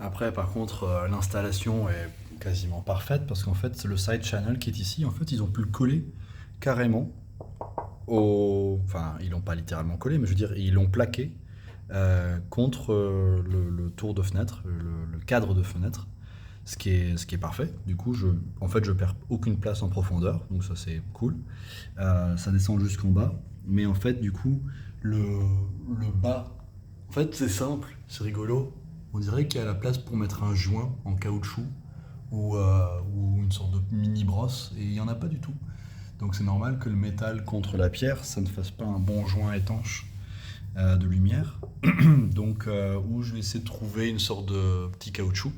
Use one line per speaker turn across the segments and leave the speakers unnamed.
Après, par contre, l'installation est quasiment parfaite parce qu'en fait, le side channel qui est ici, en fait, ils ont pu le coller carrément au. Enfin, ils l'ont pas littéralement collé, mais je veux dire, ils l'ont plaqué contre le tour de fenêtre, le cadre de fenêtre, ce qui est parfait. Du coup, en fait, je perds aucune place en profondeur, donc ça c'est cool. Ça descend jusqu'en bas, mais en fait, du coup, le bas, en fait, c'est simple, c'est rigolo. On dirait qu'il y a la place pour mettre un joint en caoutchouc ou une sorte de mini brosse, et il n'y en a pas du tout. Donc c'est normal que le métal contre la pierre, ça ne fasse pas un bon joint étanche de lumière. Donc où je vais essayer de trouver une sorte de petit caoutchouc.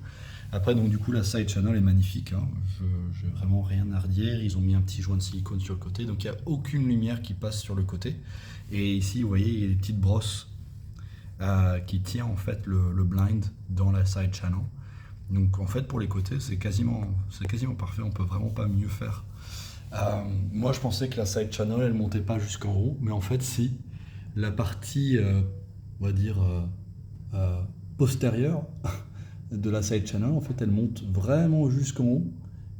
Après donc du coup la side channel est magnifique, hein. Je n'ai vraiment rien à redire. Ils ont mis un petit joint de silicone sur le côté, donc il n'y a aucune lumière qui passe sur le côté. Et ici vous voyez il y a des petites brosses qui tirent en fait le blind dans la side channel. Donc en fait pour les côtés c'est quasiment parfait, on peut vraiment pas mieux faire. Moi, je pensais que la side channel, elle montait pas jusqu'en haut, mais en fait, si. La partie, on va dire, euh, postérieure de la side channel, en fait, elle monte vraiment jusqu'en haut,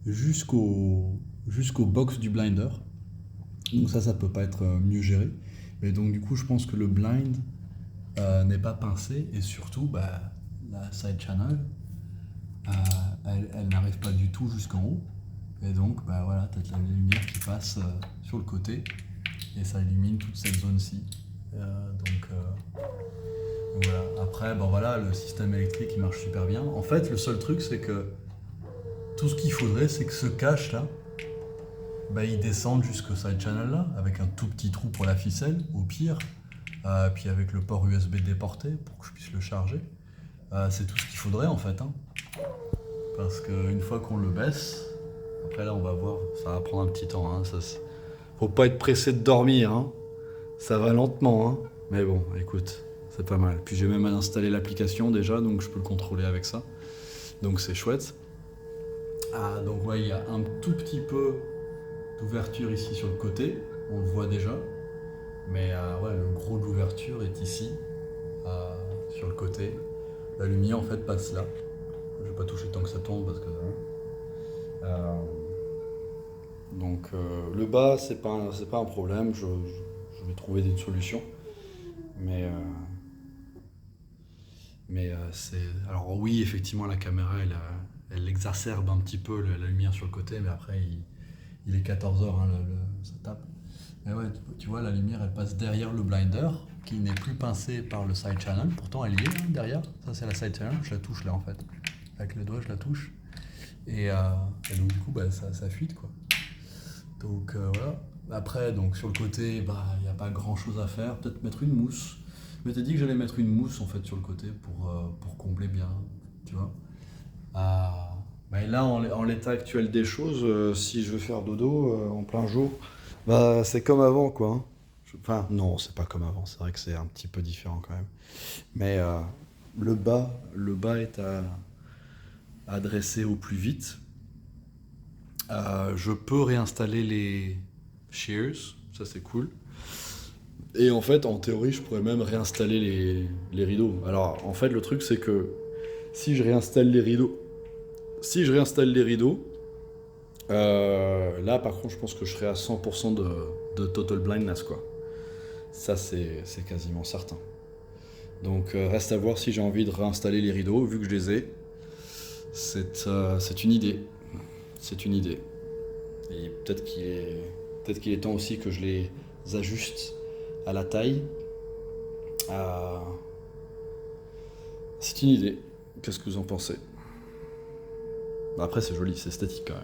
jusqu'au box du blinder. Donc ça peut pas être mieux géré. Mais donc, du coup, je pense que le blind n'est pas pincé, et surtout, bah, la side channel, euh, elle n'arrive pas du tout jusqu'en haut. Et donc, bah voilà, t'as la lumière qui passe sur le côté et ça illumine toute cette zone-ci. Donc voilà. Après, bon voilà, le système électrique il marche super bien. En fait, le seul truc, c'est que tout ce qu'il faudrait, c'est que ce cache là, bah, il descende jusqu'au side channel là, avec un tout petit trou pour la ficelle, au pire. Puis avec le port USB déporté pour que je puisse le charger. C'est tout ce qu'il faudrait en fait, hein. Parce qu'une fois qu'on le baisse, après là on va voir, ça va prendre un petit temps, hein. Faut pas être pressé de dormir, hein. Ça va lentement, hein. Mais bon, écoute, c'est pas mal. Puis j'ai même installé l'application déjà, donc je peux le contrôler avec ça. Donc c'est chouette. Donc ouais, il y a un tout petit peu d'ouverture ici sur le côté, on le voit déjà. Mais ouais, le gros de l'ouverture est ici, sur le côté. La lumière en fait passe là. Je vais pas toucher tant que ça tombe parce que. Donc le bas, c'est pas un problème, je vais trouver une solution. Mais, c'est. Alors oui, effectivement, la caméra, elle exacerbe un petit peu la lumière sur le côté, mais après, il est 14h, hein, ça tape. Mais ouais, tu vois, la lumière, elle passe derrière le blinder, qui n'est plus pincé par le side channel. Pourtant, elle y est, hein, derrière. Ça, c'est la side channel. Je la touche là, en fait. Avec le doigt, je la touche. Et donc, du coup, bah, ça fuite, quoi. Donc, voilà. Après, donc, sur le côté, bah, il n'y a pas grand-chose à faire. Peut-être mettre une mousse. Je m'étais dit que j'allais mettre une mousse, en fait, sur le côté pour combler bien, tu vois. Mais là, en l'état actuel des choses, si je veux faire dodo en plein jour, bah c'est comme avant quoi, hein. Enfin, non, c'est pas comme avant, c'est vrai que c'est un petit peu différent quand même. Mais le bas est à dresser au plus vite. Je peux réinstaller les shears, ça c'est cool. Et en fait, en théorie, je pourrais même réinstaller les rideaux. Alors, en fait, le truc c'est que si je réinstalle les rideaux, si je réinstalle les rideaux, là par contre, je pense que je serai à 100% de total blindness quoi. Ça, c'est quasiment certain. Donc, reste à voir si j'ai envie de réinstaller les rideaux, vu que je les ai. C'est une idée. C'est une idée. Et peut-être qu'il est temps aussi que je les ajuste à la taille. Euh, c'est une idée. Qu'est-ce que vous en pensez? Après, c'est joli, c'est esthétique quand même.